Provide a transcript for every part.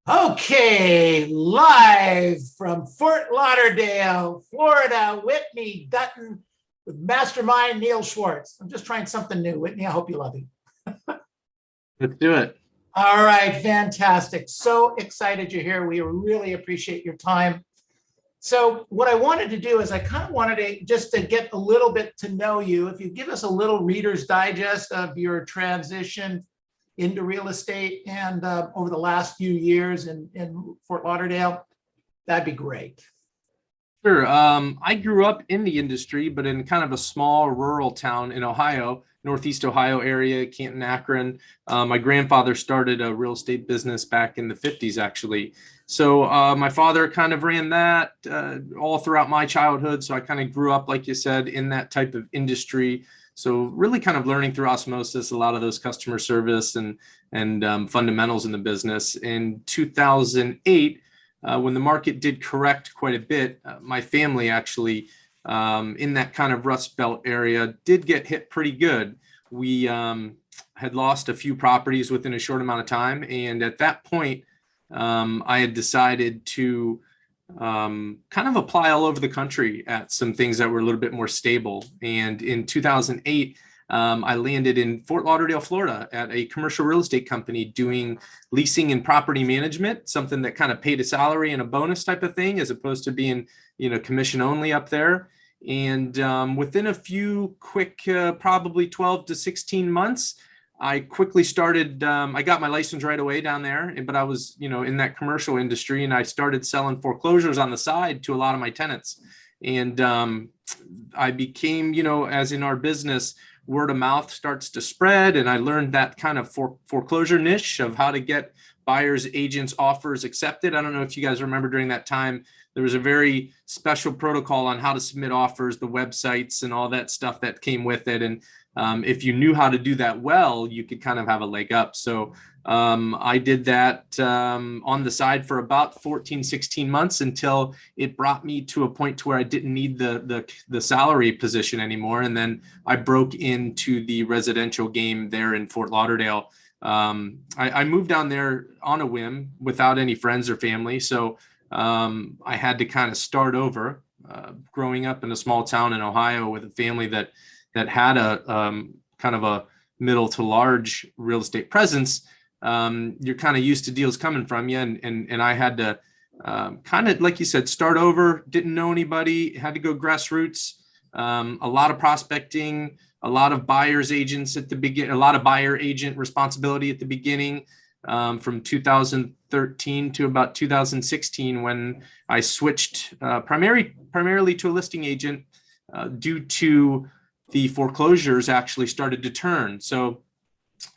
Okay, live from Fort Lauderdale, Florida, Whitney Dutton with mastermind Neil Schwartz. I'm just trying something new, Whitney. I hope you love it. Let's do it. All right, fantastic. So excited you're here. We really appreciate your time. So what I wanted to do is I kind of wanted to just to get a little bit to know you. If you give us a little Reader's Digest of your transition into real estate and over the last few years in Fort Lauderdale, that'd be great. Sure. I grew up in the industry, but in kind of a small rural town in Ohio, Northeast Ohio area, Canton, Akron. My grandfather started a real estate business back in the 50s, actually. So my father kind of ran that all throughout my childhood. So I kind of grew up, like you said, in that type of industry. So really kind of learning through osmosis, a lot of those customer service and fundamentals in the business. In 2008, when the market did correct quite a bit, my family actually in that kind of Rust Belt area did get hit pretty good. We had lost a few properties within a short amount of time. And at that point, I had decided to kind of apply all over the country at some things that were a little bit more stable. And in 2008, I landed in Fort Lauderdale, Florida at a commercial real estate company doing leasing and property management, something that kind of paid a salary and a bonus type of thing, as opposed to being, commission only up there. And within a few quick, probably 12 to 16 months, I quickly started, I got my license right away down there, but I was, in that commercial industry, and I started selling foreclosures on the side to a lot of my tenants. And I became, as in our business, word of mouth starts to spread. And I learned that kind of foreclosure niche of how to get buyers, agents, offers accepted. I don't know if you guys remember during that time, there was a very special protocol on how to submit offers, the websites and all that stuff that came with it. And if you knew how to do that well, you could kind of have a leg up. So I did that on the side for about 14, 16 months until it brought me to a point to where I didn't need the salary position anymore. And then I broke into the residential game there in Fort Lauderdale. I moved down there on a whim without any friends or family. So I had to kind of start over, growing up in a small town in Ohio with a family that had a kind of a middle to large real estate presence. You're kind of used to deals coming from you. And I had to kind of, like you said, start over, didn't know anybody, had to go grassroots, a lot of prospecting, a lot of buyer's agents at the beginning, a lot of buyer agent responsibility at the beginning, from 2013 to about 2016, when I switched primarily to a listing agent due to the foreclosures actually started to turn. So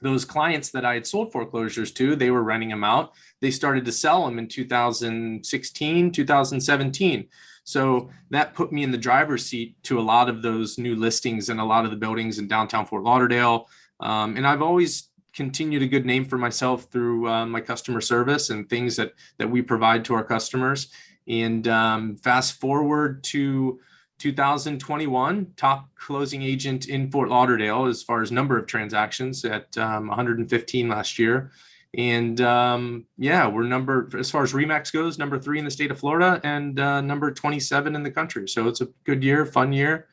those clients that I had sold foreclosures to, they were renting them out. They started to sell them in 2016, 2017. So that put me in the driver's seat to a lot of those new listings and a lot of the buildings in downtown Fort Lauderdale. And I've always continued a good name for myself through my customer service and things that we provide to our customers. And fast forward to 2021, top closing agent in Fort Lauderdale as far as number of transactions at 115 last year. And we're as far as RE/MAX goes, number 3 in the state of Florida and number 27 in the country. So it's a good year, fun year.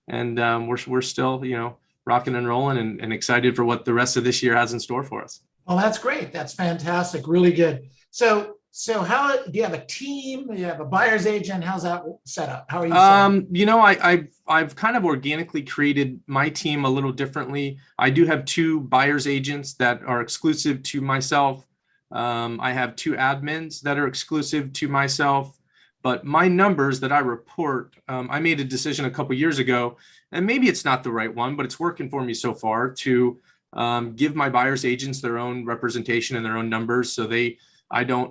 And we're still, rocking and rolling and excited for what the rest of this year has in store for us. Well, that's great. That's fantastic. Really good. So how do you have a team? Do you have a buyer's agent? How's that set up? How are you set up? I've kind of organically created my team a little differently. I do have 2 buyer's agents that are exclusive to myself. I have 2 admins that are exclusive to myself. But my numbers that I report, I made a decision a couple years ago, and maybe it's not the right one, but it's working for me so far, to give my buyer's agents their own representation and their own numbers. So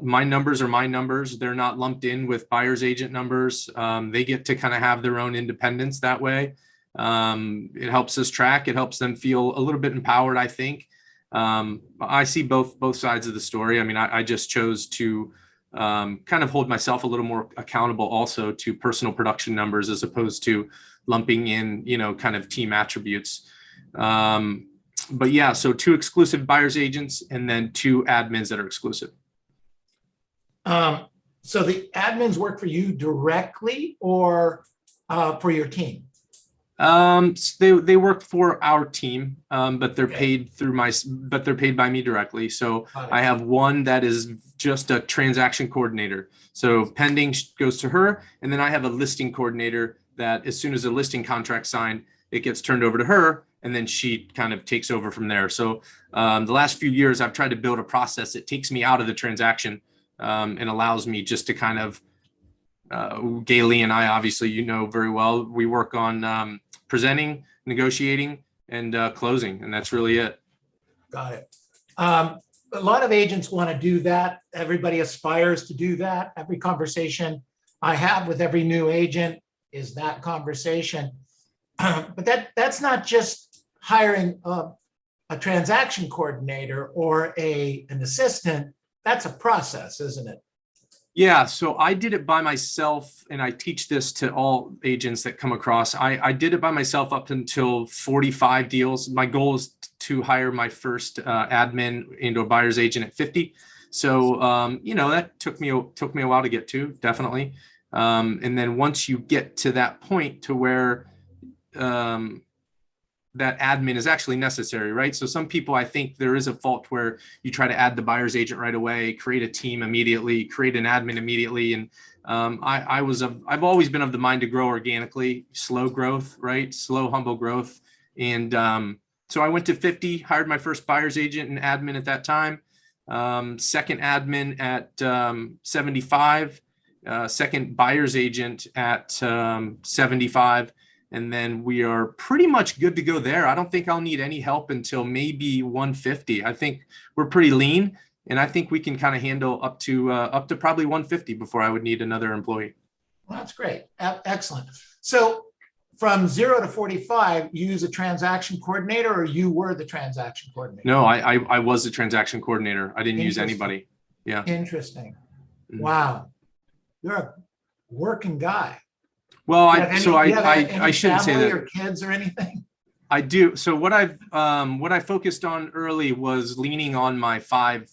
my numbers are my numbers. They're not lumped in with buyer's agent numbers. They get to kind of have their own independence that way. It helps us track. It helps them feel a little bit empowered, I think. I see both sides of the story. I mean, I just chose to kind of hold myself a little more accountable also to personal production numbers, as opposed to lumping in, kind of team attributes. But yeah, so 2 exclusive buyer's agents and then 2 admins that are exclusive. So the admins work for you directly or for your team? They work for our team, but they're Okay. paid but they're paid by me directly. So Got it. I have one that is just a transaction coordinator. So pending goes to her, and then I have a listing coordinator that as soon as a listing contract signed, it gets turned over to her, and then she kind of takes over from there. So the last few years, I've tried to build a process that takes me out of the transaction and allows me just to kind of Gailey and I, obviously, you know very well, we work on presenting, negotiating, and closing, and that's really it. Got it. A lot of agents want to do that. Everybody aspires to do that. Every conversation I have with every new agent is that conversation. But that's not just hiring a transaction coordinator or an assistant. That's a process, isn't it? Yeah, so I did it by myself, and I teach this to all agents that come across. I did it by myself up until 45 deals. My goal is to hire my first admin and/or buyer's agent at 50. So you know, that took me a while to get to, definitely. And then once you get to that point to where that admin is actually necessary, right? So some people, I think there is a fault where you try to add the buyer's agent right away, create a team immediately, create an admin immediately. And I've always been of the mind to grow organically, slow growth, right? Slow, humble growth. And so I went to 50, hired my first buyer's agent and admin at that time. Second admin at 75, second buyer's agent at 75. And then we are pretty much good to go there. I don't think I'll need any help until maybe 150. I think we're pretty lean, and I think we can kind of handle up to probably 150 before I would need another employee. Well, that's great. Excellent. So from 0 to 45, you use a transaction coordinator, or you were the transaction coordinator? No, I was a transaction coordinator. I didn't use anybody. Yeah. Interesting. Wow. You're a working guy. Well, I shouldn't say that. Or kids or anything? I do. So what I focused on early was leaning on my 5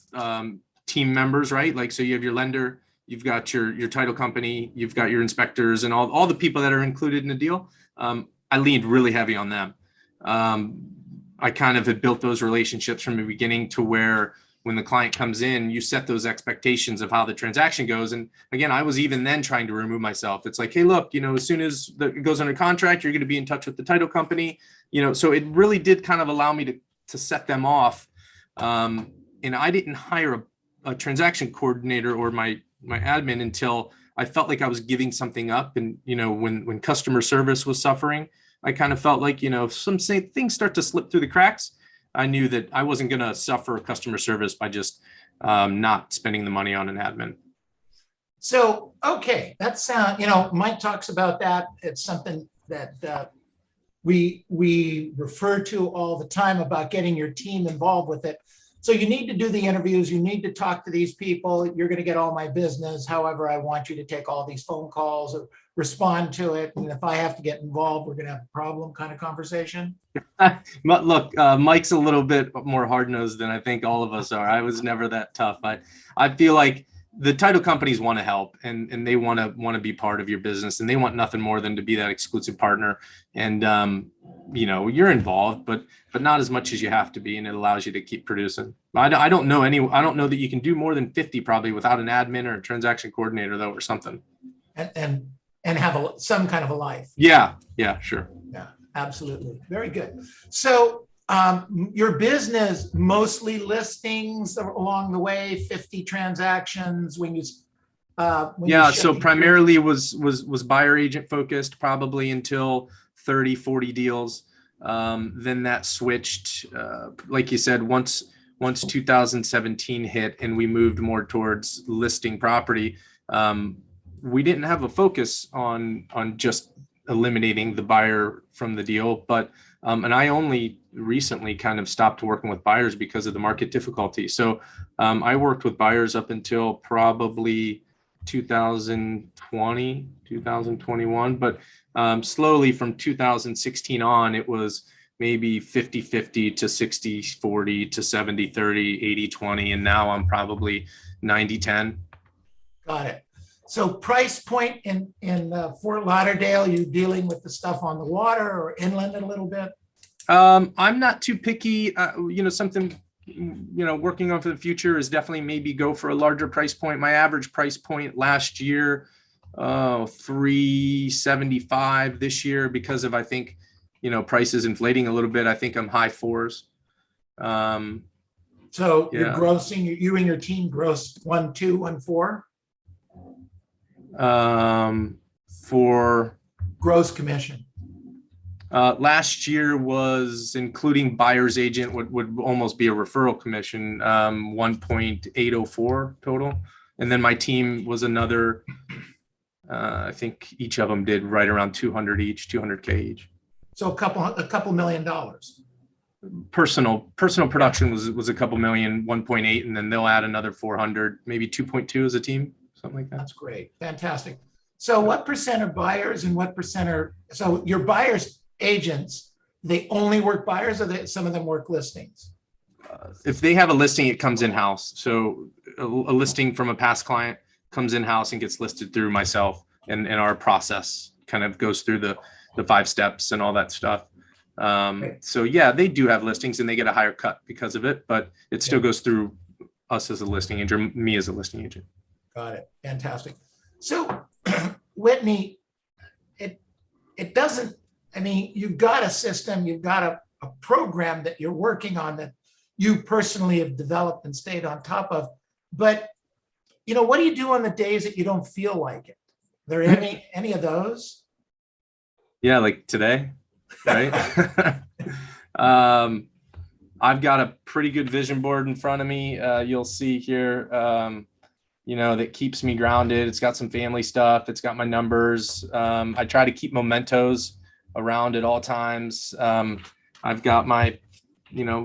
team members, right? Like, so you have your lender, you've got your title company, you've got your inspectors, and all the people that are included in the deal. I leaned really heavy on them. I kind of had built those relationships from the beginning to where when the client comes in, you set those expectations of how the transaction goes. And again, I was even then trying to remove myself. It's like, hey, look, you know, as soon as it goes under contract, you're going to be in touch with the title company, you know, so it really did kind of allow me to set them off. And I didn't hire a transaction coordinator or my admin until I felt like I was giving something up. And, you know, when customer service was suffering, I kind of felt like, you know, if things start to slip through the cracks, I knew that I wasn't going to suffer customer service by just not spending the money on an admin. So, okay, that sounds, you know, Mike talks about that. It's something that we refer to all the time about getting your team involved with it. So you need to do the interviews. You need to talk to these people. You're going to get all my business. However, I want you to take all these phone calls or respond to it. And if I have to get involved, we're going to have a problem kind of conversation. Look, Mike's a little bit more hard-nosed than I think all of us are. I was never that tough. I feel like the title companies want to help and they want to be part of your business, and they want nothing more than to be that exclusive partner. And you know, you're involved, but not as much as you have to be, and it allows you to keep producing. I don't know that you can do more than 50 probably without an admin or a transaction coordinator though, or something. And have some kind of a life. Yeah, sure. Yeah, absolutely. Very good. So your business, mostly listings along the way, 50 transactions when you so primarily was buyer agent focused probably until 30, 40 deals. Then that switched, like you said, once 2017 hit and we moved more towards listing property, we didn't have a focus on just eliminating the buyer from the deal, but and I only recently kind of stopped working with buyers because of the market difficulty. So I worked with buyers up until probably 2020, 2021, but slowly from 2016 on, it was maybe 50-50 to 60-40 to 70-30, 80-20, and now I'm probably 90-10. Got it. So price point in Fort Lauderdale, you dealing with the stuff on the water or inland a little bit? I'm not too picky. Something, working on for the future is definitely maybe go for a larger price point. My average price point last year, 375. This year, because of, I think, prices inflating a little bit, I think I'm high fours. So you're Yeah. grossing, you and your team gross 1.2, 1.4 For gross commission. last year was, including buyer's agent, would almost be a referral commission, 1.804 total. And then my team was another, I think each of them did right around 200 each, 200K each. So a couple $1 million. Personal production was a couple million, 1.8, and then they'll add another 400, maybe 2.2 as a team, something like that. That's great. Fantastic. So what percent are buyers and what percent are, so your buyers agents, they only work buyers, or some of them work listings? If they have a listing, it comes in-house. So a listing from a past client comes in-house and gets listed through myself, and our process kind of goes through the 5 steps and all that stuff. So yeah, they do have listings and they get a higher cut because of it, but it still goes through us as a listing agent, me as a listing agent. Got it. Fantastic. So Whitney, it doesn't, I mean, you've got a system, you've got a program that you're working on that you personally have developed and stayed on top of, but what do you do on the days that you don't feel like it? Are there any of those? Yeah, like today, right? I've got a pretty good vision board in front of me. You'll see here, that keeps me grounded. It's got some family stuff. It's got my numbers. I try to keep mementos around at all times. I've got my,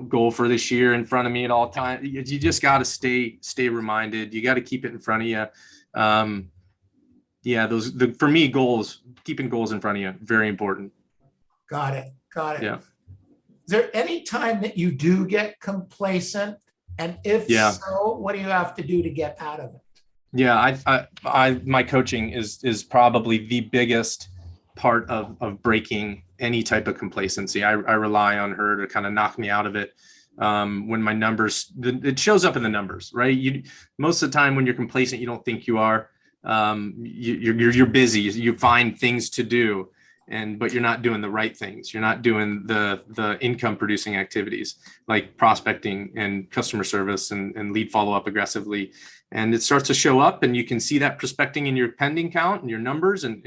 goal for this year in front of me at all times. You just got to stay reminded. You got to keep it in front of you. For me, keeping goals in front of you, very important. Got it. Yeah. Is there any time that you do get complacent? And if so, what do you have to do to get out of it? Yeah, my coaching is probably the biggest part of breaking any type of complacency. I rely on her to kind of knock me out of it. When my numbers, it shows up in the numbers, right? Most of the time when you're complacent, you don't think you are. You're busy. You find things to do, but you're not doing the right things. You're not doing the income producing activities like prospecting and customer service and lead follow up aggressively. And it starts to show up, and you can see that prospecting in your pending count and your numbers. And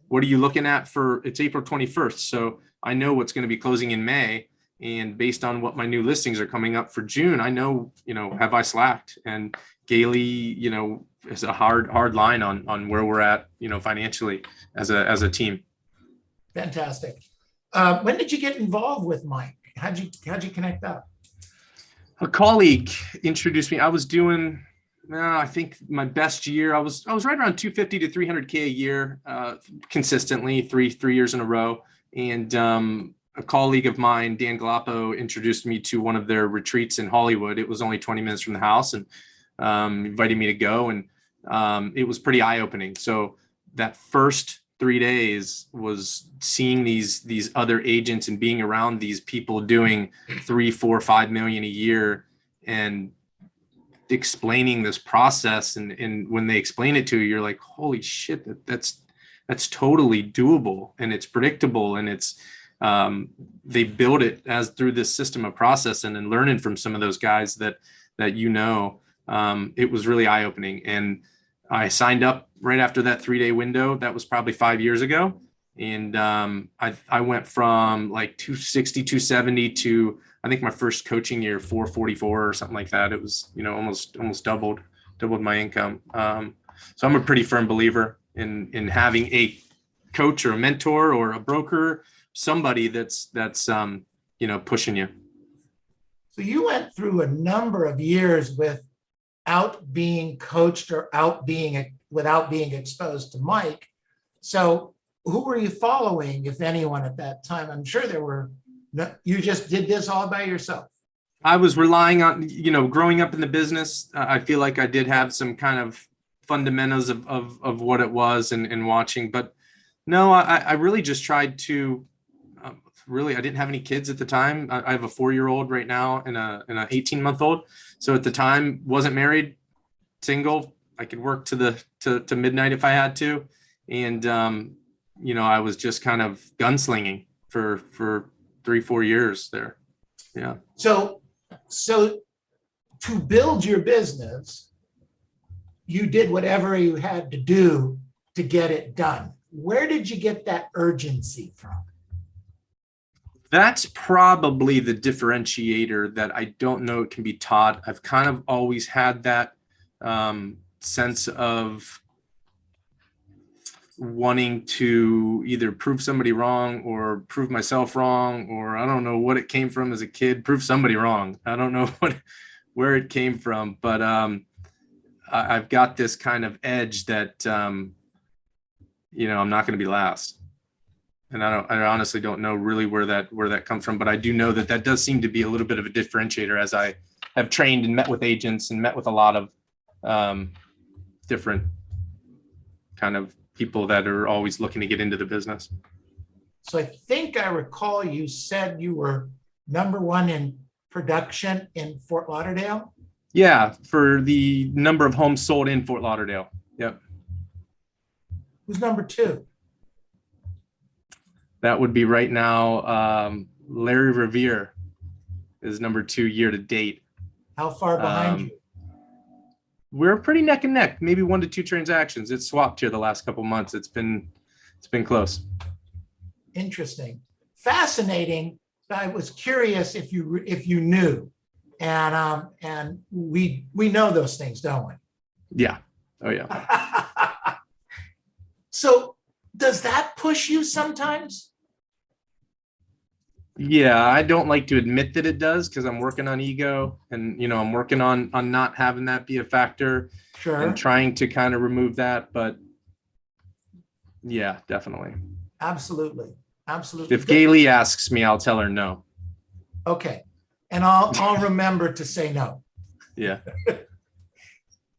what are you looking at it's April 21st. So I know what's going to be closing in May. And based on what my new listings are coming up for June, I know, have I slacked? And Gailey, is a hard line on where we're at, financially as a team. Fantastic. When did you get involved with Mike? How'd you connect up? A colleague introduced me. I was doing, I think my best year, I was right around 250 to 300K a year, consistently three years in a row. And a colleague of mine, Dan Galappo, introduced me to one of their retreats in Hollywood. It was only 20 minutes from the house, and invited me to go. And it was pretty eye-opening. So that first 3 days was seeing these other agents and being around these people doing 3, 4, 5 million a year, and explaining this process. And when they explain it to you, you're like, holy shit, that's totally doable, and it's predictable, and it's they build it as through this system of process, and then learning from some of those guys that it was really eye-opening. And I signed up right after that 3-day window. That was probably 5 years ago. And I went from like 260, 270 to, I think my first coaching year, 444 or something like that. It was, almost doubled my income. So I'm a pretty firm believer in having a coach or a mentor or a broker, somebody that's pushing you. So you went through a number of years without being coached or without being exposed to Mike. So who were you following, if anyone, at that time? I'm sure you just did this all by yourself. I was relying on, growing up in the business. I feel like I did have some kind of fundamentals of what it was and watching. But no, I really just tried to really, I didn't have any kids at the time. I have a 4-year-old right now and an 18-month-old. So at the time, wasn't married, single. I could work to midnight if I had to. And, I was just kind of gunslinging for 3-4 years there. Yeah. So to build your business, you did whatever you had to do to get it done. Where did you get that urgency from? That's probably the differentiator that I don't know it can be taught. I've kind of always had that sense of wanting to either prove somebody wrong or prove myself wrong, or I don't know what it came from as a kid, prove somebody wrong. I don't know where it came from, but I've got this kind of edge that, I'm not going to be last. And I honestly don't know really where that comes from, but I do know that does seem to be a little bit of a differentiator as I have trained and met with agents and met with a lot of different kind of people that are always looking to get into the business. So I think I recall you said you were #1 in production in Fort Lauderdale. Yeah, for the number of homes sold in Fort Lauderdale. Yep. Who's #2? That would be right now. Larry Revere is #2 year to date. How far behind you? We're pretty neck and neck, maybe 1 to 2 transactions. It's swapped here the last couple months. It's been close. Interesting, fascinating. I was curious if you knew, and we know those things, don't we? Yeah. Oh yeah. So does that push you sometimes? Yeah, I don't like to admit that it does because I'm working on ego and, I'm working on not having that be a factor. Sure. And trying to kind of remove that. But yeah, definitely. Absolutely. Absolutely. If Gailey asks me, I'll tell her no. Okay. And I'll remember to say no. Yeah.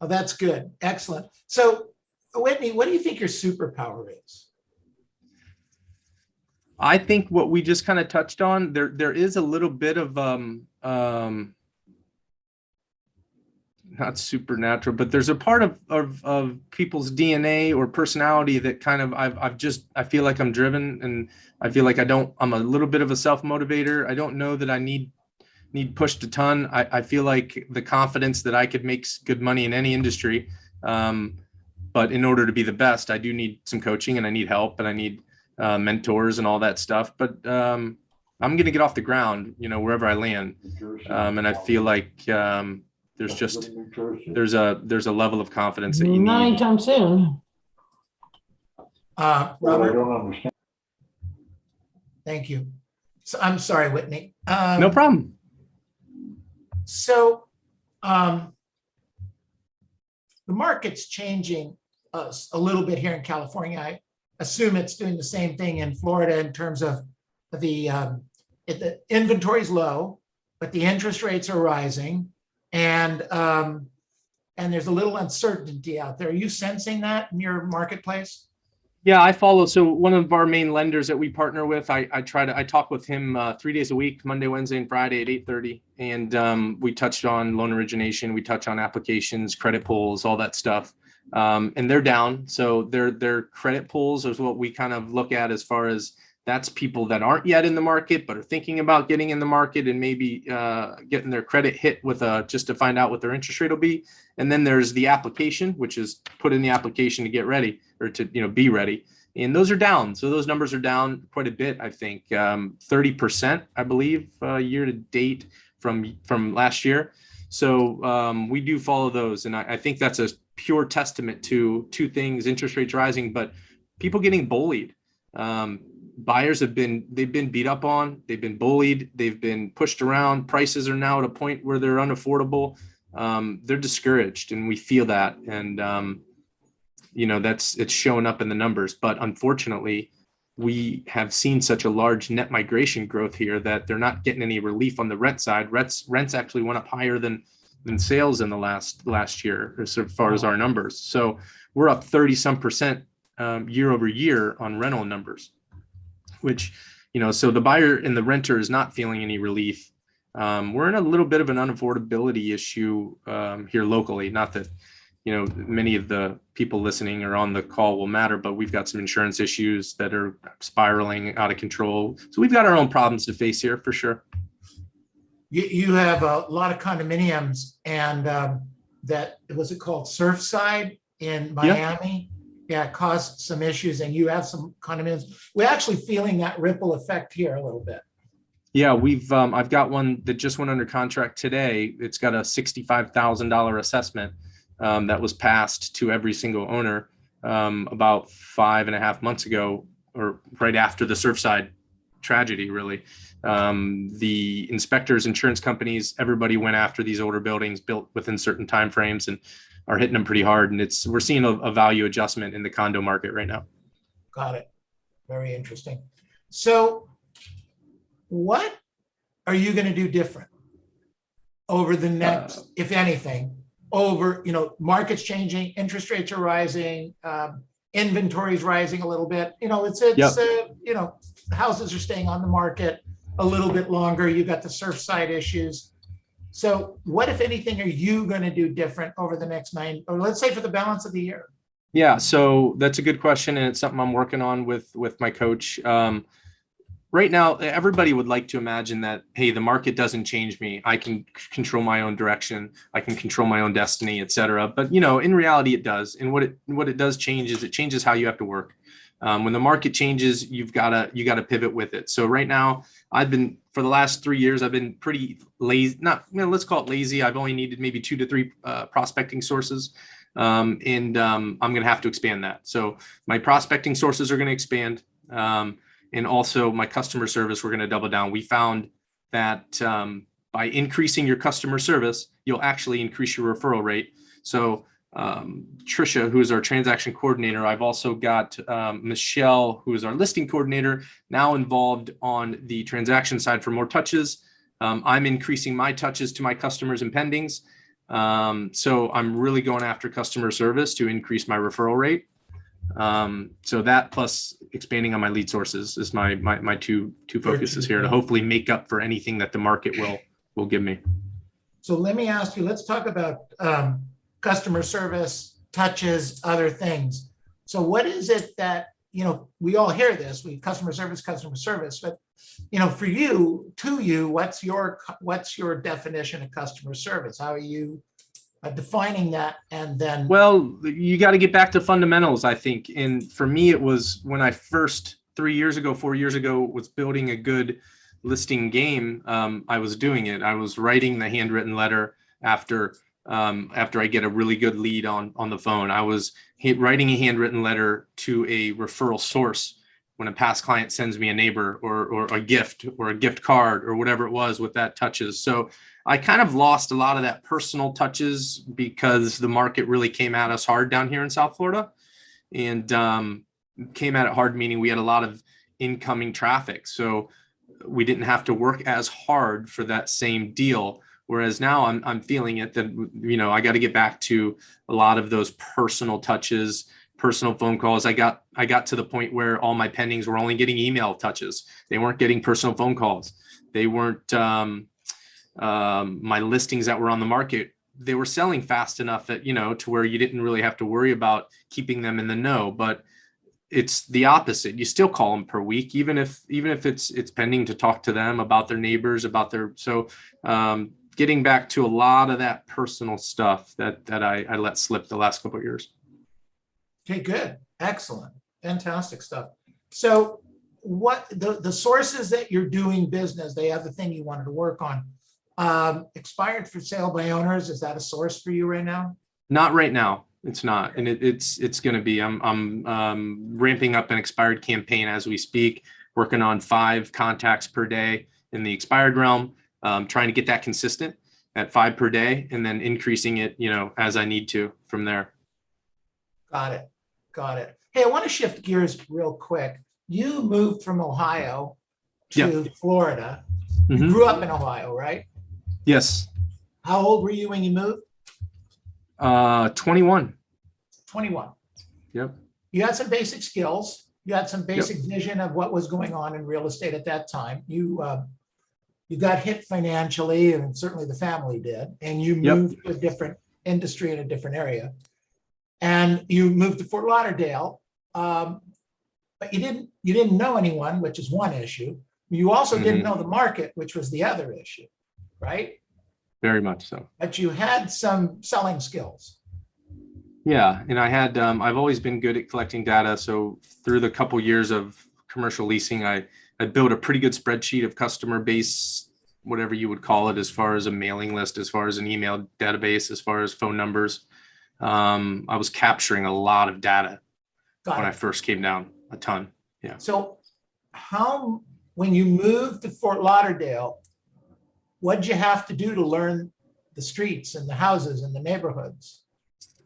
Oh, that's good. Excellent. So Whitney, what do you think your superpower is? I think what we just kind of touched on, there is a little bit of not supernatural, but there's a part of people's DNA or personality that kind of I feel like I'm driven, and I feel like I'm a little bit of a self-motivator. I don't know that I need pushed a ton. I feel like the confidence that I could make good money in any industry. But in order to be the best, I do need some coaching and I need help and I need mentors and all that stuff. But I'm going to get off the ground, wherever I land. And I feel like there's a level of confidence that you need. Not anytime soon. Robert, I don't understand. thank you. So I'm sorry, Whitney. No problem. So the market's changing a little bit here in California. I assume it's doing the same thing in Florida in terms of the inventory is low, but the interest rates are rising, and there's a little uncertainty out there. Are you sensing that in your marketplace? Yeah, I follow. So one of our main lenders that we partner with, I talk with him 3 days a week, Monday, Wednesday, and Friday at 8:30. And we touched on loan origination. We touch on applications, credit pulls, all that stuff. And they're down. So their credit pulls is what we kind of look at as far as that's people that aren't yet in the market, but are thinking about getting in the market and maybe getting their credit hit with just to find out what their interest rate will be. And then there's the application, which is put in the application to get ready or to be ready. And those are down. So those numbers are down quite a bit. I think 30%, I believe, year to date from last year. So we do follow those, and I think that's a pure testament to two things: interest rates rising, but people getting bullied. Buyers they've been beat up on, they've been bullied, they've been pushed around. Prices are now at a point where they're unaffordable. They're discouraged, and we feel that. And it's showing up in the numbers. But unfortunately, we have seen such a large net migration growth here that they're not getting any relief on the rent side. Rents actually went up higher than in sales in the last year as far as our numbers. So we're up 30% year over year on rental numbers, which, so the buyer and the renter is not feeling any relief. We're in a little bit of an unaffordability issue here locally. Not that, many of the people listening or on the call will matter, but we've got some insurance issues that are spiraling out of control. So we've got our own problems to face here for sure. You have a lot of condominiums, and that, was it called Surfside in Miami? Yeah, it caused some issues, and you have some condominiums. We're actually feeling that ripple effect here a little bit. Yeah, I've got one that just went under contract today. It's got a $65,000 assessment that was passed to every single owner about 5.5 months ago, or right after the Surfside tragedy, really. The inspectors, insurance companies, everybody went after these older buildings built within certain timeframes and are hitting them pretty hard. And we're seeing a value adjustment in the condo market right now. Got it. Very interesting. So what are you going to do different over the next, if anything, over, market's changing, interest rates are rising, inventory's rising a little bit, houses are staying on the market a little bit longer. You got the Surfside issues. So what, if anything, are you going to do different over the next 9, or let's say for the balance of the year? Yeah, so that's a good question, and it's something I'm working on with my coach. Right now, everybody would like to imagine that, hey, the market doesn't change me. I can control my own direction. I can control my own destiny, et cetera. But, in reality, it does. And what it does change is it changes how you have to work. When the market changes, you got to pivot with it. So right now, for the last 3 years, I've been pretty lazy, let's call it lazy. I've only needed maybe 2 to 3 prospecting sources. I'm going to have to expand that. So my prospecting sources are going to expand. And also my customer service, we're going to double down. We found that by increasing your customer service, you'll actually increase your referral rate. So Trisha, who is our transaction coordinator, I've also got Michelle, who is our listing coordinator, now involved on the transaction side for more touches. I'm increasing my touches to my customers and pendings. So I'm really going after customer service to increase my referral rate. So that plus expanding on my lead sources is my two focuses here to hopefully make up for anything that the market will give me. So let me ask you, let's talk about customer service, touches, other things. So what is it that, we all hear this, customer service, but, for you, what's your definition of customer service? How are you defining that? And then, well, you got to get back to fundamentals, I think. And for me, it was when I first 4 years ago was building a good listing game. I was doing it. I was writing the handwritten letter after I get a really good lead on the phone. I was writing a handwritten letter to a referral source when a past client sends me a neighbor or a gift or a gift card or whatever it was with that touches. So I kind of lost a lot of that personal touches because the market really came at us hard down here in South Florida, and came at it hard, meaning we had a lot of incoming traffic. So we didn't have to work as hard for that same deal. Whereas now I'm feeling it that, I got to get back to a lot of those personal touches, personal phone calls. I got to the point where all my pendings were only getting email touches. They weren't getting personal phone calls. They weren't, my listings that were on the market, they were selling fast enough that, to where you didn't really have to worry about keeping them in the know. But it's the opposite. You still call them per week, even if it's pending to talk to them about their neighbors, getting back to a lot of that personal stuff that I let slip the last couple of years. Okay, good. Excellent. Fantastic stuff. So what the sources that you're doing business, the other thing you wanted to work on, expired for sale by owners. Is that a source for you right now? Not right now. It's not. And it's going to be, I'm ramping up an expired campaign as we speak, working on 5 contacts per day in the expired realm. Trying to get that consistent at 5 per day and then increasing it, as I need to from there. Got it. Hey, I want to shift gears real quick. You moved from Ohio to Florida. You grew up in Ohio, right? Yes. How old were you when you moved? 21. 21. Yep. You had some basic skills. You had some basic vision of what was going on in real estate at that time. You got hit financially, and certainly the family did, and you moved to a different industry in a different area. And you moved to Fort Lauderdale, but you didn't know anyone, which is one issue. You also didn't know the market, which was the other issue, right? Very much so. But you had some selling skills. Yeah, and I had I've always been good at collecting data. So through the couple years of commercial leasing, I built a pretty good spreadsheet of customer base, whatever you would call it, as far as a mailing list, as far as an email database, as far as phone numbers. I was capturing a lot of data when I first came down, a ton. Yeah. So when you moved to Fort Lauderdale, what did you have to do to learn the streets and the houses and the neighborhoods?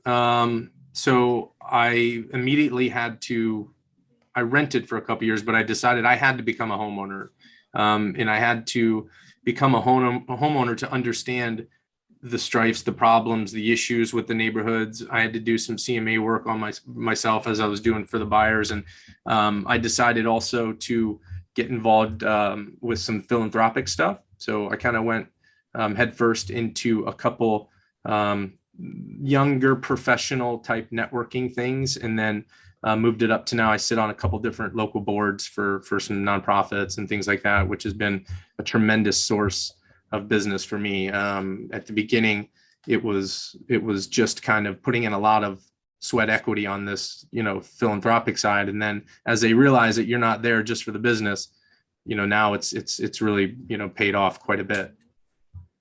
So I immediately I rented for a couple of years, but I decided I had to become a homeowner. And I had to become a homeowner to understand the strifes, the problems, the issues with the neighborhoods. I had to do some CMA work on myself as I was doing for the buyers. And I decided also to get involved with some philanthropic stuff. So I kind of went headfirst into a couple younger professional type networking things, and then moved it up to now I sit on a couple different local boards for some nonprofits and things like that, which has been a tremendous source of business for me. At the beginning, it was just kind of putting in a lot of sweat equity on this, philanthropic side. And then as they realize that you're not there just for the business, now it's really, paid off quite a bit.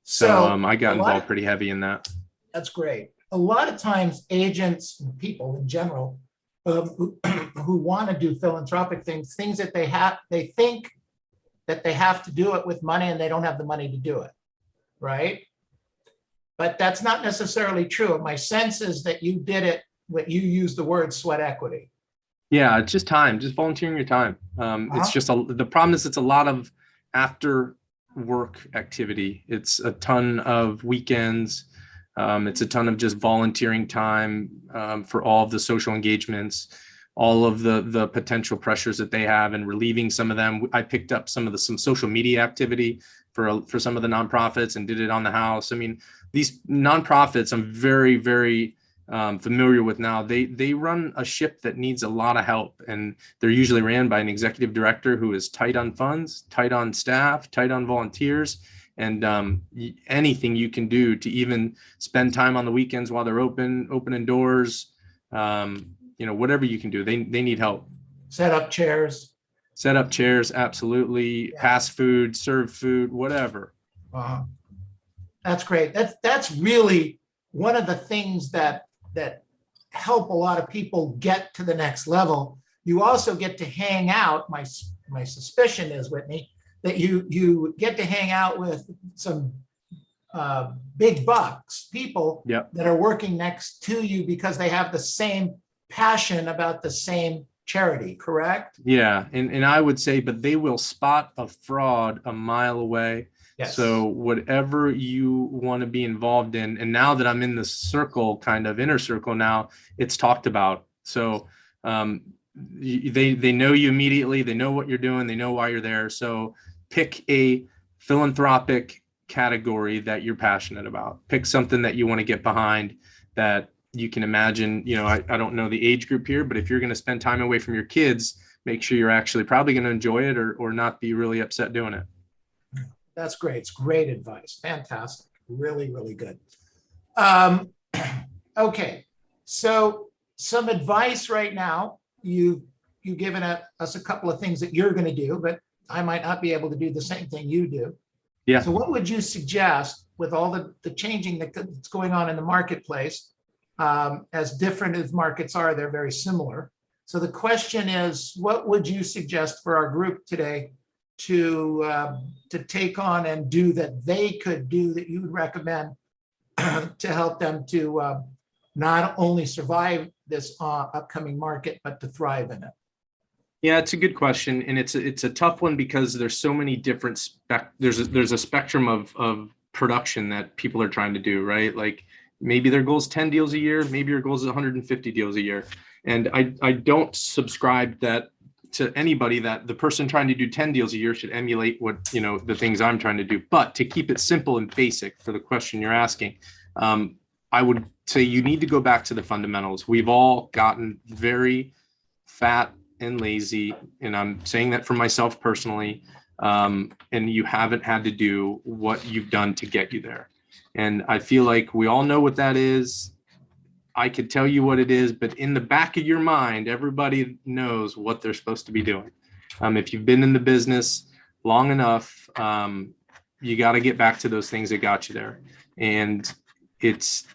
So I got involved pretty heavy in that. That's great. A lot of times agents and people in general who want to do philanthropic things that they think that they have to do it with money, and they don't have the money to do it, right? But that's not necessarily true. My sense is that you did it, you used the word sweat equity. Yeah, it's just time, just volunteering your time. It's just the problem is it's a lot of after work activity. It's a ton of weekends. It's a ton of just volunteering time for all of the social engagements, all of the potential pressures that they have, and relieving some of them. I picked up some social media activity for some of the nonprofits and did it on the house. I mean, these nonprofits I'm very, very familiar with now. They run a ship that needs a lot of help, and they're usually ran by an executive director who is tight on funds, tight on staff, tight on volunteers. And anything you can do to even spend time on the weekends while they're opening doors, whatever you can do, they need help. Set up chairs, absolutely. Yeah. Pass food, serve food, whatever. That's great. That's really one of the things that help a lot of people get to the next level. You also get to hang out. My suspicion is, Whitney, that you get to hang out with some big bucks people that are working next to you because they have the same passion about the same charity, correct? Yeah, and I would say, but they will spot a fraud a mile away. Yes. So whatever you want to be involved in, and now that I'm in the circle, kind of inner circle now, it's talked about. So they know you immediately, they know what you're doing, they know why you're there. So pick a philanthropic category that you're passionate about. Pick something that you want to get behind, that you can imagine. I don't know the age group here, but if you're going to spend time away from your kids, make sure you're actually probably going to enjoy it or not be really upset doing it. That's great. It's great advice. Fantastic. Really, really good. Okay. So some advice right now. You've given us a couple of things that you're going to do, but I might not be able to do the same thing you do. Yeah. So what would you suggest with all the changing that's going on in the marketplace? As different as markets are, they're very similar. So the question is, what would you suggest for our group today to take on and do that they could do that you would recommend to help them to not only survive this upcoming market, but to thrive in it? Yeah, it's a good question, and it's a tough one because there's so many different there's a spectrum of production that people are trying to do, right? Like maybe their goal is 10 deals a year, maybe your goal is 150 deals a year. And I don't subscribe that to anybody that the person trying to do 10 deals a year should emulate what, the things I'm trying to do. But to keep it simple and basic for the question you're asking, I would say you need to go back to the fundamentals. We've all gotten very fat and lazy, and I'm saying that for myself personally, and you haven't had to do what you've done to get you there. And I feel like we all know what that is. I could tell you what it is, but in the back of your mind, everybody knows what they're supposed to be doing. If you've been in the business long enough, you got to get back to those things that got you there. And it's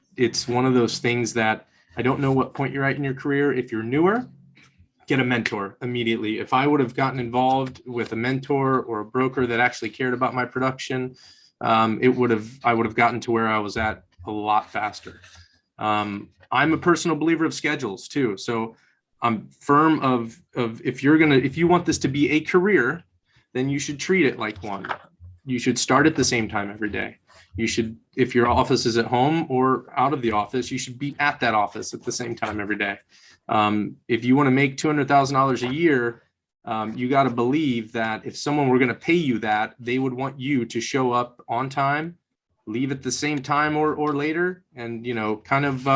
one of those things that I don't know what point you're at in your career. If you're newer, get a mentor immediately. If I would have gotten involved with a mentor or a broker that actually cared about my production, I would have gotten to where I was at a lot faster. I'm a personal believer of schedules too. So I'm firm of if you want this to be a career, then you should treat it like one. You should start at the same time every day. You should, if your office is at home or out of the office, you should be at that office at the same time every day. If you want to make $200,000 a year, you got to believe that if someone were going to pay you that, they would want you to show up on time, leave at the same time or later, and kind of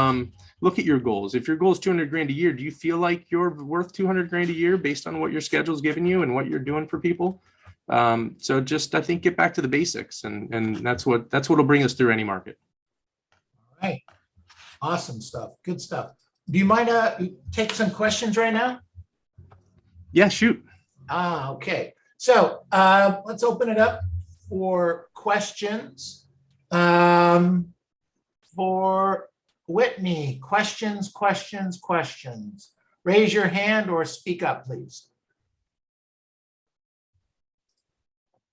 look at your goals. If your goal is 200 grand a year, do you feel like you're worth 200 grand a year based on what your schedule's giving you and what you're doing for people? So just, I think, get back to the basics, and that's what'll bring us through any market. All right. Awesome stuff. Good stuff. Do you mind take some questions right now? Yeah, shoot. Okay. So let's open it up for questions. For Whitney, questions. Raise your hand or speak up, please.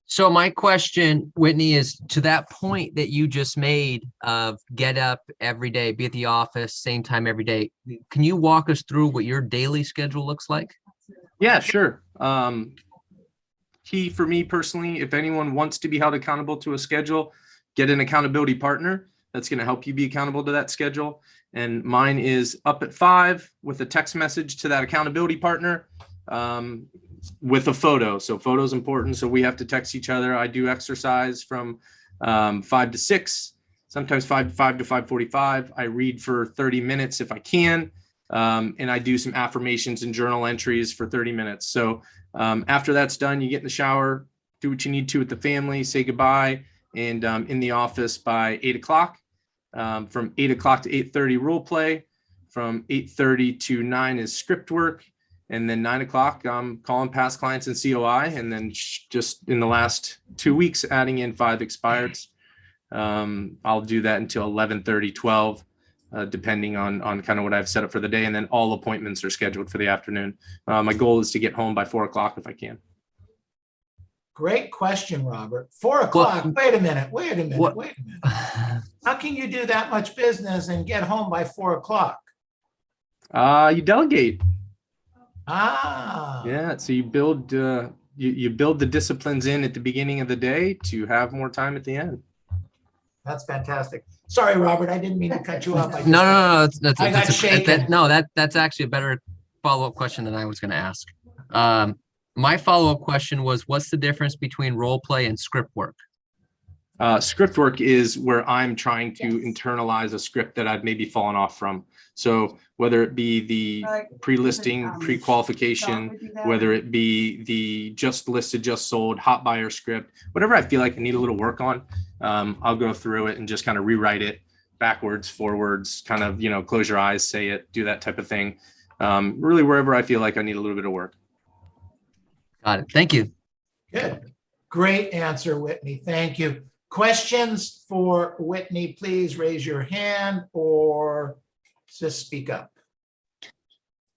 So my question, Whitney, is to that point that you just made of get up every day, be at the office, same time every day. Can you walk us through what your daily schedule looks like? Yeah, sure. Key for me personally, if anyone wants to be held accountable to a schedule, get an accountability partner that's going to help you be accountable to that schedule. And mine is up at 5 with a text message to that accountability partner with a photo. So photo is important. So we have to text each other. I do exercise from 5 to 6, sometimes 5 to 5:45. I read for 30 minutes if I can. And I do some affirmations and journal entries for 30 minutes. So after that's done, you get in the shower, do what you need to with the family, say goodbye, and in the office by 8 o'clock. From 8 o'clock to 8:30 role play. From 8:30 to 9 is script work. And then 9 o'clock, I'm calling past clients and COI. And then just in the last 2 weeks, adding in 5 expireds. I'll do that until 11:30, 12. Depending on kind of what I've set up for the day. And then all appointments are scheduled for the afternoon. My goal is to get home by 4 o'clock if I can. Great question, Robert. 4 o'clock. Wait a minute. How can you do that much business and get home by 4 o'clock? You delegate. Ah. Yeah. So you build you build the disciplines in at the beginning of the day to have more time at the end. That's fantastic. Sorry, Robert, I didn't mean to cut you off. No. That's actually a better follow-up question than I was going to ask. My follow-up question was, what's the difference between role play and script work? Script work is where I'm trying to internalize a script that I've maybe fallen off from. So whether it be the pre-listing, pre-qualification, whether it be the just listed, just sold, hot buyer script, whatever I feel like I need a little work on, I'll go through it and just kind of rewrite it backwards, forwards, kind of, close your eyes, say it, do that type of thing. Really wherever I feel like I need a little bit of work. Got it. Thank you. Good. Great answer, Whitney. Thank you. Questions for Whitney, please raise your hand or just speak up.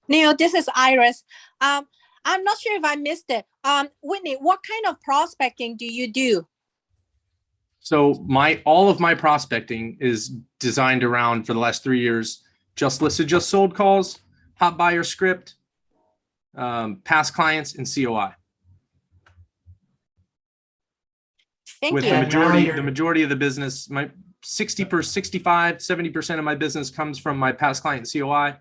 Neil, this is Iris. I'm not sure if I missed it. Whitney, what kind of prospecting do you do? So all of my prospecting is designed around, for the last 3 years, just listed, just sold calls, hot buyer script, past clients, and COI. Thank with you. the Yeah, now majority, you're- the majority of the business, my 70% of my business comes from my past client COI,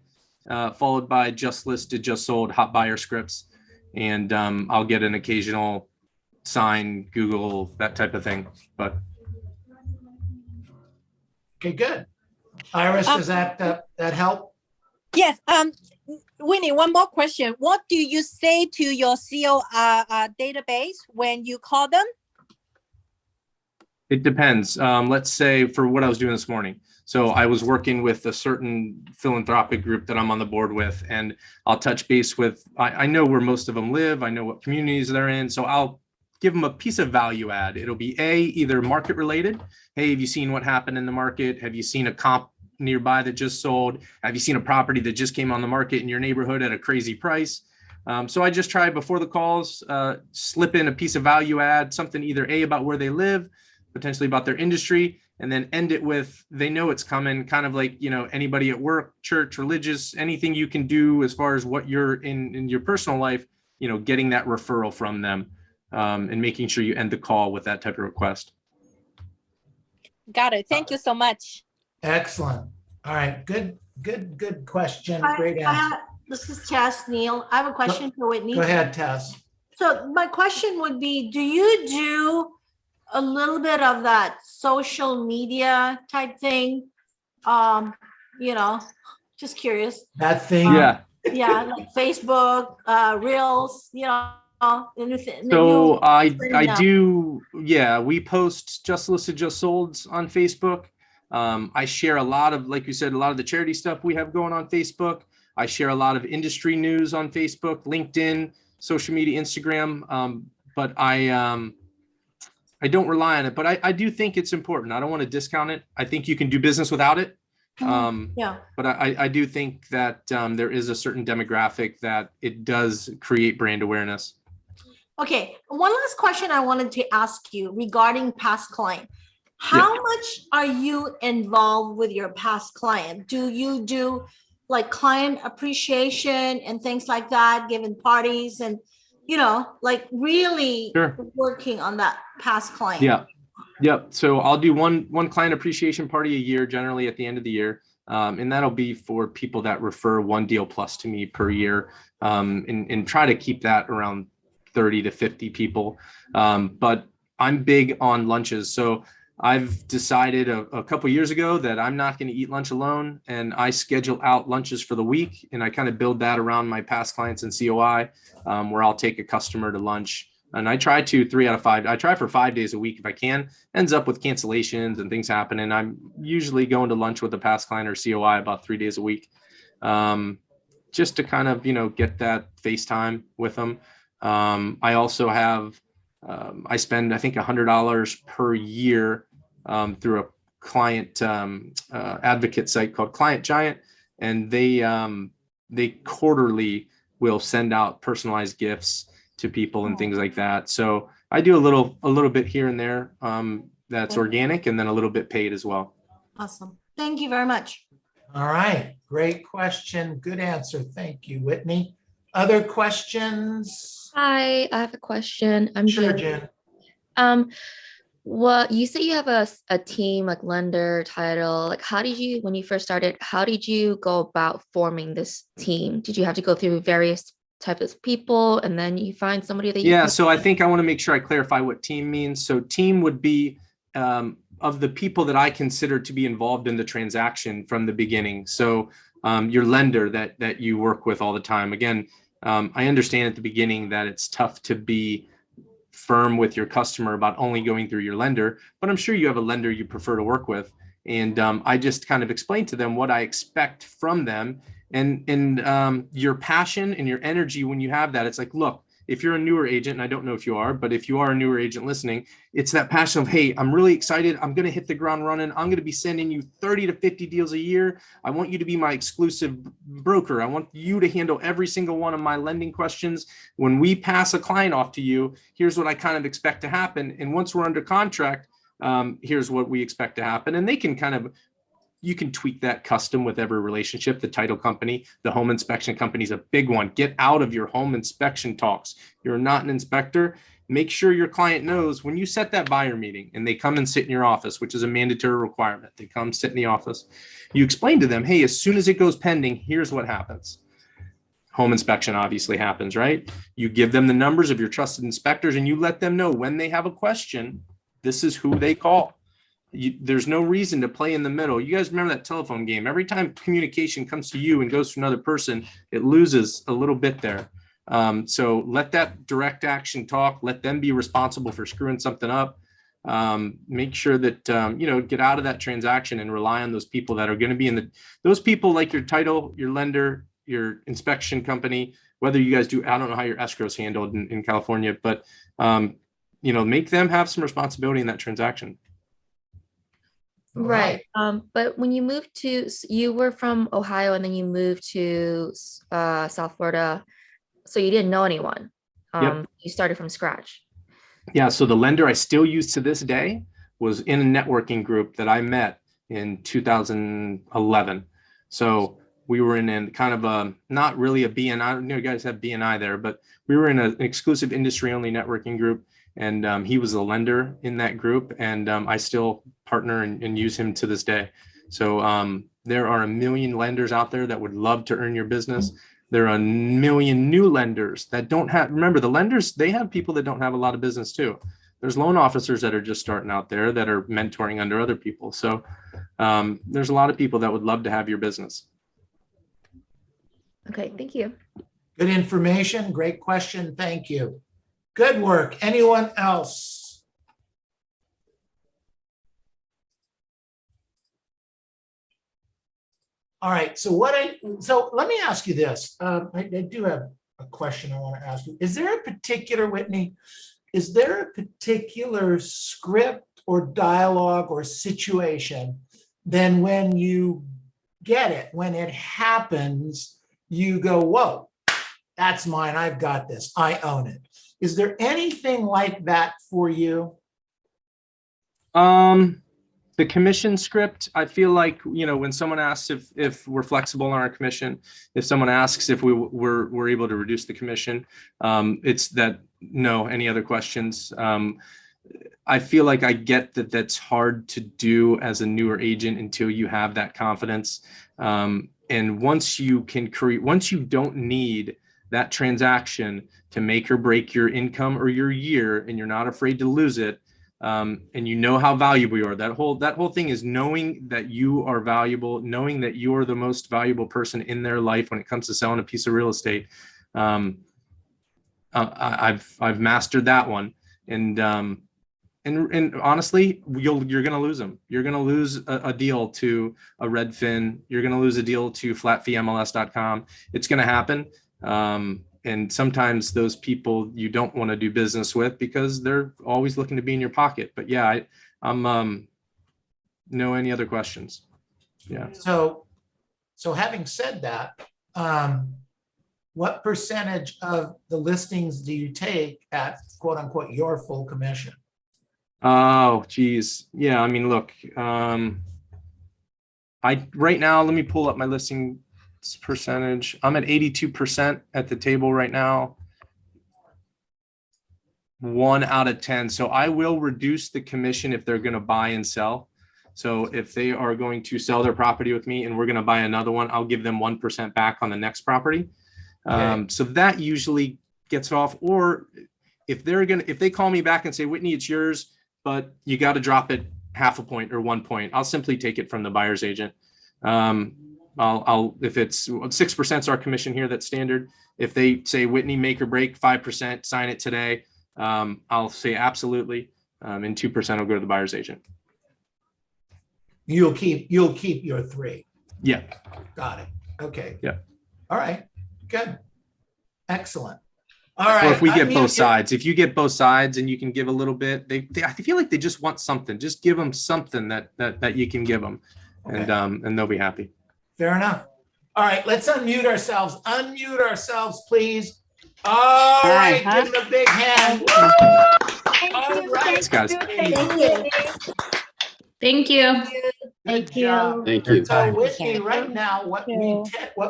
followed by just listed, just sold, hot buyer scripts. And I'll get an occasional sign, Google, that type of thing. But Okay, good. Iris, does that help? Yes. Winnie, one more question. What do you say to your CO database when you call them? it depends. Let's say for what I was doing this morning. So I was working with a certain philanthropic group that I'm on the board with, and I'll touch base with, I know where most of them live. I know what communities they're in. So I'll give them a piece of value add. It'll be either market related. Hey, have you seen what happened in the market? Have you seen a comp nearby that just sold? Have you seen a property that just came on the market in your neighborhood at a crazy price? So I just try before the calls, slip in a piece of value add, something either about where they live, potentially about their industry, and then end it with, they know it's coming, kind of like, anybody at work, church, religious, anything you can do as far as what you're in your personal life, getting that referral from them, and making sure you end the call with that type of request. Got it. Thank you so much. Excellent. All right, good question. Great answer. This is Tess, Neil. I have a question for Whitney. Go ahead, Tess. So my question would be, do you do a little bit of that social media type thing? Just curious. That thing. Yeah. Yeah, like Facebook, Reels, anything. So I do, yeah, we post just listed, just solds on Facebook. I share a lot of, like you said, a lot of the charity stuff we have going on Facebook. I share a lot of industry news on Facebook, LinkedIn, social media, Instagram. But I don't rely on it, but I do think it's important. I don't want to discount it. I think you can do business without it. Yeah. But I do think that there is a certain demographic that it does create brand awareness. Okay, one last question I wanted to ask you regarding past client. How much are you involved with your past client? Do you do like client appreciation and things like that, giving parties and, like really working on that past client? Yeah. Yep. So I'll do one client appreciation party a year, generally at the end of the year. And that'll be for people that refer one deal plus to me per year, and try to keep that around 30 to 50 people. But I'm big on lunches. So I've decided a couple years ago that I'm not going to eat lunch alone, and I schedule out lunches for the week, and I kind of build that around my past clients and COI, where I'll take a customer to lunch. And I try 3 out of 5. I try for 5 days a week if I can. Ends up with cancellations and things happen. And I'm usually going to lunch with a past client or COI about 3 days a week, just to kind of, get that FaceTime with them. I also have, I spend, I think, $100 per year through a client advocate site called Client Giant. And they quarterly will send out personalized gifts to people and things like that. So I do a little bit here and there, that's organic, and then a little bit paid as well. Awesome. Thank you very much. All right, great question. Good answer. Thank you, Whitney. Other questions? Hi, I have a question. I'm Sure, Jen. Jen. Well, you say you have a team like lender, title. Like, when you first started, how did you go about forming this team? Did you have to go through various types of people and then you find somebody that you Yeah, so I think I want to make sure I clarify what team means. So team would be of the people that I consider to be involved in the transaction from the beginning. So your lender that you work with all the time. Again, I understand at the beginning that it's tough to be firm with your customer about only going through your lender, but I'm sure you have a lender you prefer to work with. And I just kind of explained to them what I expect from them. And your passion and your energy, when you have that, it's like, look, if you're a newer agent, and I don't know if you are, but if you are a newer agent listening, it's that passion of, hey, I'm really excited. I'm going to hit the ground running. I'm going to be sending you 30 to 50 deals a year. I want you to be my exclusive broker. I want you to handle every single one of my lending questions. When we pass a client off to you, here's what I kind of expect to happen. And once we're under contract, here's what we expect to happen. And they can you can tweak that custom with every relationship. The title company, the home inspection company is a big one. Get out of your home inspection talks. You're not an inspector. make sure your client knows when you set that buyer meeting and they come and sit in your office, which is a mandatory requirement. They come sit in the office. You explain to them, hey, as soon as it goes pending, here's what happens. Home inspection obviously happens, right? You give them the numbers of your trusted inspectors and you let them know when they have a question, this is who they call. There's no reason to play in the middle. You guys remember that telephone game? Every time communication comes to you and goes to another person, it loses a little bit there. So let that direct action talk, let them be responsible for screwing something up. Make sure that, get out of that transaction and rely on those people that are going to be those people like your title, your lender, your inspection company, whether you guys do, I don't know how your escrow is handled in California, but, make them have some responsibility in that transaction. Right. But when you moved you were from Ohio and then you moved to South Florida, so you didn't know anyone. Yep. You started from scratch. Yeah. So the lender I still use to this day was in a networking group that I met in 2011. So we were in kind of a, not really a BNI, I know you guys have BNI there, but we were in an exclusive industry only networking group. And he was a lender in that group, and I still partner and use him to this day. So there are a million lenders out there that would love to earn your business. There are a million new lenders that don't have, remember the lenders, they have people that don't have a lot of business too. There's loan officers that are just starting out there that are mentoring under other people. So there's a lot of people that would love to have your business. Okay, thank you. Good information. Great question. Thank you. Good work. Anyone else? All right. So let me ask you this. I do have a question I want to ask you. Is there a particular, Whitney, is there a particular script or dialogue or situation then when you get it, when it happens, you go, whoa, that's mine. I've got this. I own it. Is there anything like that for you? The commission script, I feel like, when someone asks if we're flexible on our commission, if someone asks if we're able to reduce the commission, it's that, no, any other questions? I feel like I get that that's hard to do as a newer agent until you have that confidence. And once you don't need that transaction to make or break your income or your year, and you're not afraid to lose it, and you know how valuable you are. That whole thing is knowing that you are valuable, knowing that you are the most valuable person in their life when it comes to selling a piece of real estate. I've mastered that one, and honestly, you're going to lose them. You're going to lose a deal to a Redfin. You're going to lose a deal to flatfeemls.com. It's going to happen. And sometimes those people you don't want to do business with because they're always looking to be in your pocket. But yeah, I'm no, any other questions? Yeah. So having said that, what percentage of the listings do you take at quote unquote your full commission? Oh, geez. Yeah. I mean, look, right now, let me pull up my listing percentage. I'm at 82% at the table right now. 1 out of 10. So I will reduce the commission if they're going to buy and sell. So if they are going to sell their property with me and we're going to buy another one, I'll give them 1% back on the next property. Okay. So that usually gets off. Or if they call me back and say, Whitney, it's yours, but you got to drop it 0.5 point or 1 point, I'll simply take it from the buyer's agent. If it's 6% is our commission here, that's standard. If they say, Whitney, make or break 5%, sign it today, I'll say absolutely. And 2% will go to the buyer's agent. You'll keep your 3. Yeah. Got it. Okay. Yeah. All right. Good. Excellent. All right. Or if we get both sides, if you get both sides and you can give a little bit, I feel like they just want something. Just give them something that you can give them, okay. And they'll be happy. Fair enough. All right, let's unmute ourselves. Unmute ourselves, please. All right, give them a big hand. All right, thanks, guys. Thank you. Good job. Thank you. So Whitney, right now, what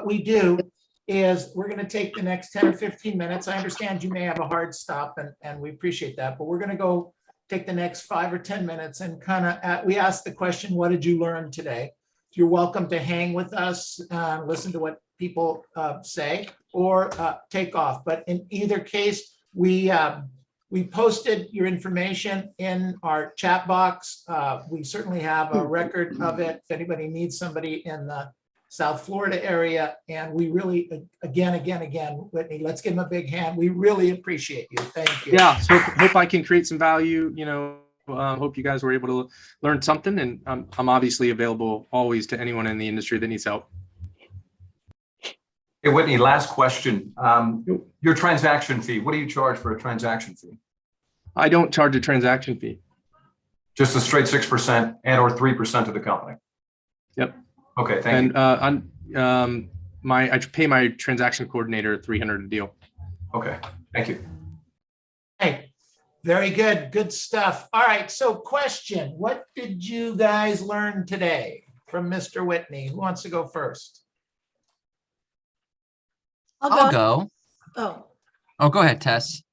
we do is we're going to take the next 10 or 15 minutes. I understand you may have a hard stop, and we appreciate that, but we're going to go take the next 5 or 10 minutes and kind of, we ask the question, what did you learn today? You're welcome to hang with us, listen to what people say, or take off. But in either case, we posted your information in our chat box. We certainly have a record of it if anybody needs somebody in the South Florida area. And we really, again, Whitney, let's give them a big hand. We really appreciate you. Thank you. Yeah, so hope I can create some value. Hope you guys were able to learn something, and I'm obviously available always to anyone in the industry that needs help. Hey, Whitney, last question. Your transaction fee, what do you charge for a transaction fee? I don't charge a transaction fee. Just a straight 6% and or 3% of the company? Yep. Okay, thank you. And I pay my transaction coordinator $300 a deal. Okay, thank you. Hey, very good. Good stuff. All right. So question, what did you guys learn today from Mr. Whitney? Who wants to go first? I'll go. Oh, Go ahead, Tess.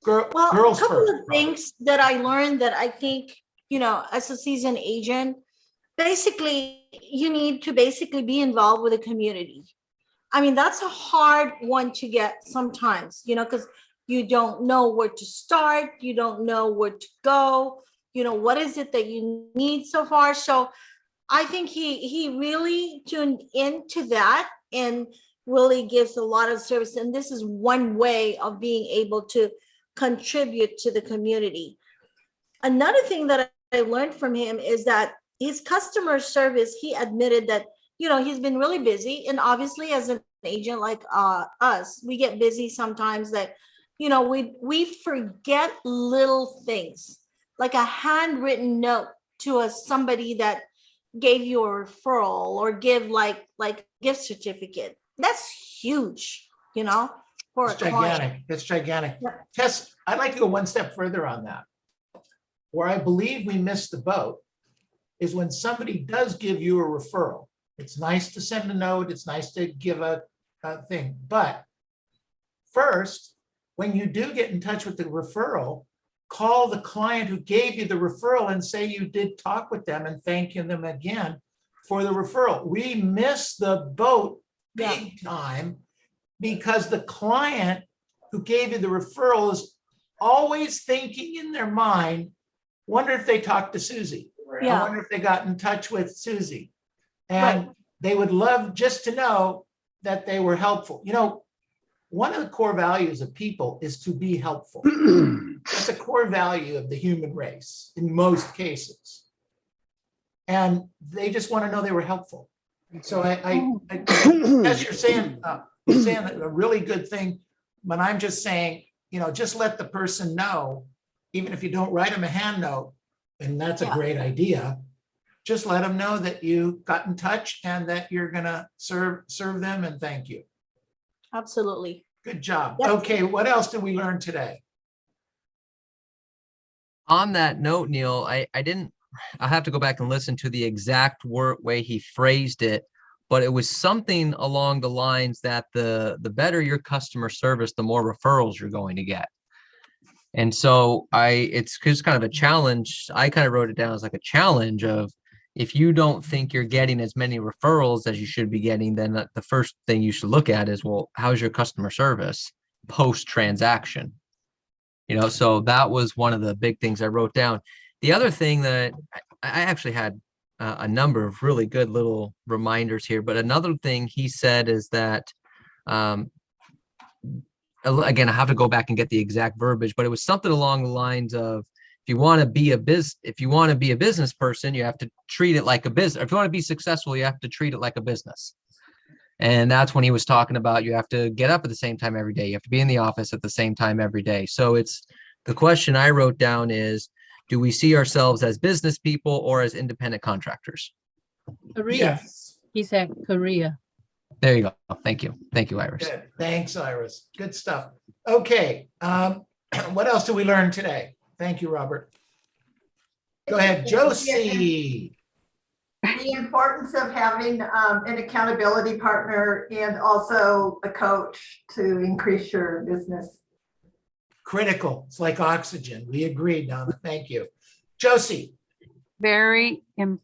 well, Girls a couple first. of things that I learned that I think, as a seasoned agent, basically, you need to basically be involved with the community. I mean, that's a hard one to get sometimes, because you don't know where to start. You don't know where to go. What is it that you need so far? So I think he really tuned into that and really gives a lot of service. And this is one way of being able to contribute to the community. Another thing that I learned from him is that his customer service, he admitted that, he's been really busy. And obviously as an agent like us, we get busy sometimes that, we forget little things, like a handwritten note to somebody that gave you a referral or give like gift certificate. That's huge, for It's a client. gigantic. It's gigantic. Yeah. Tess, I'd like to go one step further on that. Where I believe we missed the boat is when somebody does give you a referral. It's nice to send a note. It's nice to give a thing. But first, when you do get in touch with the referral, call the client who gave you the referral and say you did talk with them and thank them again for the referral. We miss the boat big time because the client who gave you the referral is always thinking in their mind, wonder if they talked to Susie. Yeah. I wonder if they got in touch with Susie. And they would love just to know that they were helpful. One of the core values of people is to be helpful. That's a core value of the human race in most cases. And they just want to know they were helpful. So as you're saying a really good thing, but I'm just saying, just let the person know, even if you don't write them a hand note, and that's a great idea, just let them know that you got in touch and that you're going to serve them and thank you. Absolutely. Good job. Yep. Okay, what else did we learn today? On that note, Neil, I have to go back and listen to the exact way he phrased it, but it was something along the lines that the better your customer service, the more referrals you're going to get. And so it's just kind of a challenge. I kind of wrote it down as like a challenge of, if you don't think you're getting as many referrals as you should be getting, then the first thing you should look at is, well, how's your customer service post-transaction? So that was one of the big things I wrote down. The other thing that I actually had a number of really good little reminders here, but another thing he said is that, again, I have to go back and get the exact verbiage, but it was something along the lines of, if you want to be a business person, you have to treat it like a business. If you want to be successful, you have to treat it like a business. And that's when he was talking about, you have to get up at the same time every day. You have to be in the office at the same time every day. So the question I wrote down is, do we see ourselves as business people or as independent contractors? Korea. Yes. He said Korea. There you go. Thank you. Thank you, Iris. Good. Thanks, Iris. Good stuff. Okay. What else did we learn today? Thank you, Robert. Go ahead, Josie. Right. the importance of having an accountability partner and also a coach to increase your business. Critical. It's like oxygen. We agree, Donna. Thank you. Josie. I'm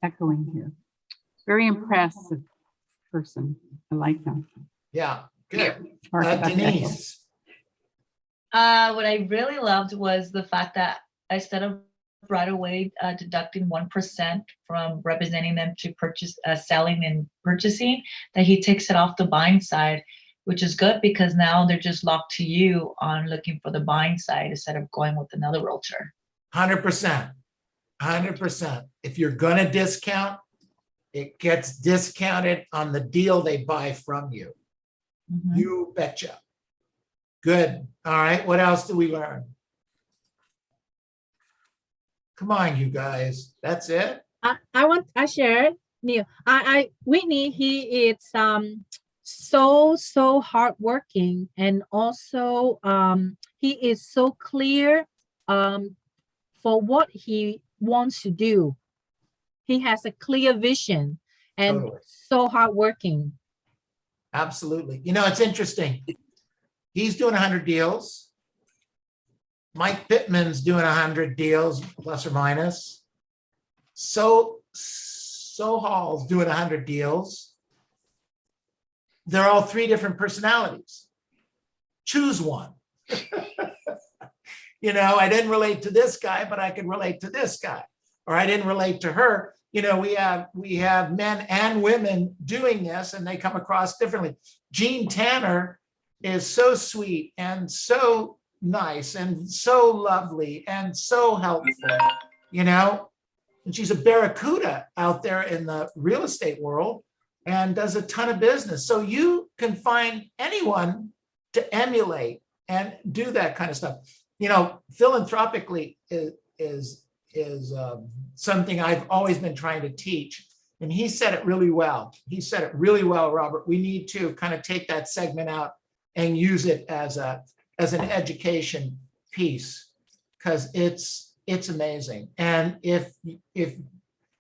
echoing here. Very impressive person. I like them. Yeah, good. Sorry about that. Denise. What I really loved was the fact that instead of right away deducting 1% from representing them to purchase, selling and purchasing, that he takes it off the buying side, which is good because now they're just locked to you on looking for the buying side instead of going with another realtor. 100%. 100%. If you're going to discount, it gets discounted on the deal they buy from you. Mhm. You betcha. Good. All right. What else do we learn? Come on, you guys. That's it. I share Neil. Whitney, he is so hardworking, and also he is so clear for what he wants to do. He has a clear vision and Totally. so hardworking. Absolutely. You know, it's interesting. He's doing 100 deals. Mike Pittman's doing 100 deals, plus or minus. So Hall's doing 100 deals. They're all three different personalities. Choose one. You know, I didn't relate to this guy, but I can relate to this guy. Or I didn't relate to her. You know, we have men and women doing this, and they come across differently. Jean Tanner is so sweet and so nice and so lovely and so helpful, you know, and she's a barracuda out there in the real estate world and does a ton of business. So you can find anyone to emulate and do that kind of stuff. You know, philanthropically is something I've always been trying to teach. And he said it really well. He said it really well, Robert. We need to kind of take that segment out and use it as an education piece, because it's amazing. And if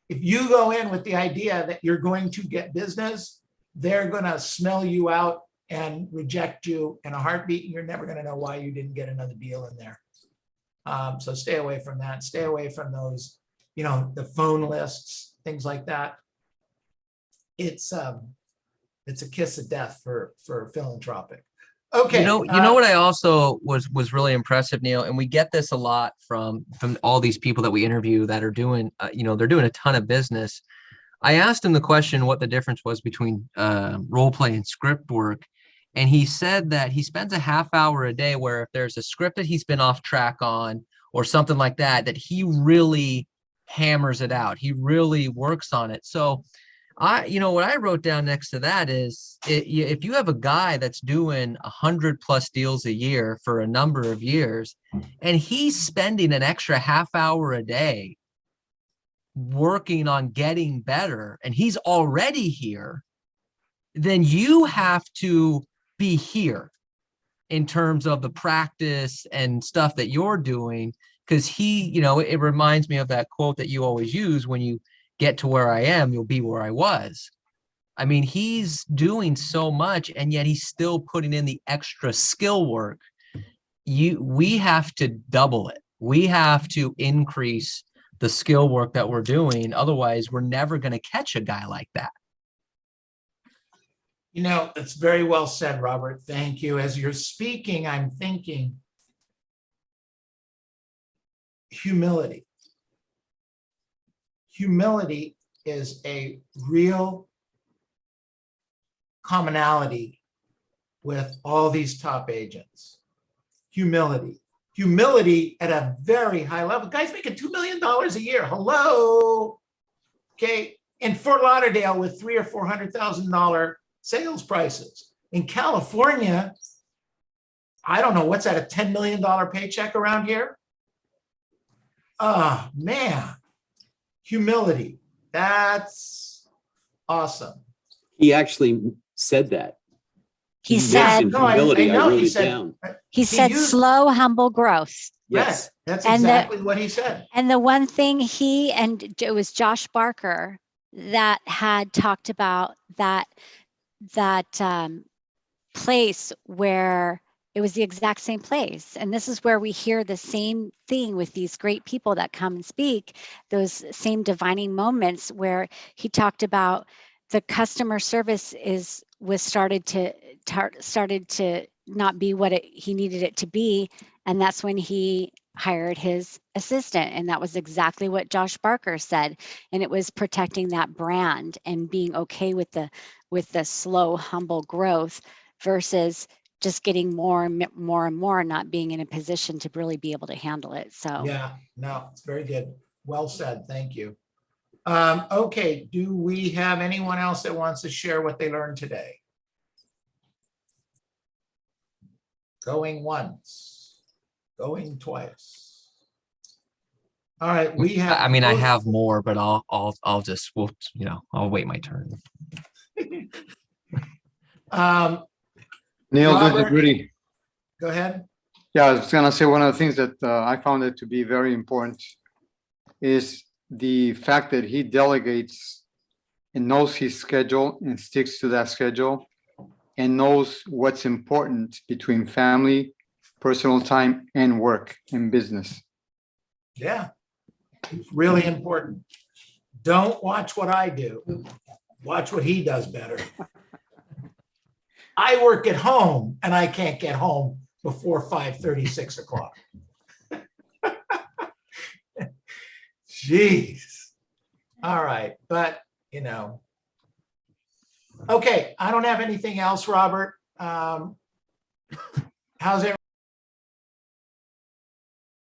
you go in with the idea that you're going to get business, they're going to smell you out and reject you in a heartbeat. And you're never going to know why you didn't get another deal in there. So stay away from that. Stay away from those, you know, the phone lists, things like that. It's a kiss of death for philanthropic. Okay. You know what I also was really impressive, Neil, and we get this a lot from all these people that we interview that are doing, they're doing a ton of business. I asked him the question what the difference was between role play and script work, and he said that he spends a half hour a day where if there's a script that he's been off track on or something like that, that he really hammers it out. He really works on it. So what I wrote down next to that is if you have a guy that's doing 100+ deals a year for a number of years, and he's spending an extra half hour a day working on getting better, and he's already here, then you have to be here in terms of the practice and stuff that you're doing. Because it reminds me of that quote that you always use: when you get to where I am, you'll be where I was. I mean, he's doing so much, and yet he's still putting in the extra skill work. We have to double it. We have to increase the skill work that we're doing. Otherwise, we're never going to catch a guy like that. You know, it's very well said, Robert. Thank you. As you're speaking, I'm thinking humility. Humility is a real commonality with all these top agents. Humility at a very high level. Guys making $2 million a year. Hello. Okay. In Fort Lauderdale with $300,000 or $400,000 sales prices. In California, I don't know, what's that, a $10 million paycheck around here? Oh, man. Humility. That's awesome. He actually said that. He Yeah, said, no, I humility, I know, wrote he it said, down. he said, used- slow, humble growth. Yes. That's And the- exactly what he said. And the one thing he and it was Josh Barker that had talked about that place where it was the exact same place. And this is where we hear the same thing with these great people that come and speak, those same divining moments where he talked about the customer service was started to not be what he needed it to be. And that's when he hired his assistant. And that was exactly what Josh Barker said. And it was protecting that brand and being okay with the slow, humble growth versus just getting more and more and more, not being in a position to really be able to handle it. So Yeah, no, it's very good. Well said. Thank you. Okay, do we have anyone else that wants to share what they learned today? Going once, going twice. All right, we have. I mean, I have more, but I'll just, I'll wait my turn. Neil, this is Robert, Rudy. go ahead. Yeah, I was gonna say one of the things that I found it to be very important is the fact that he delegates and knows his schedule and sticks to that schedule and knows what's important between family, personal time, and work and business. Yeah, it's really important. Don't watch what I do. Watch what he does better. I work at home and I can't get home before 5:30, 6 o'clock. Jeez. All right, but okay, I don't have anything else, Robert. How's it?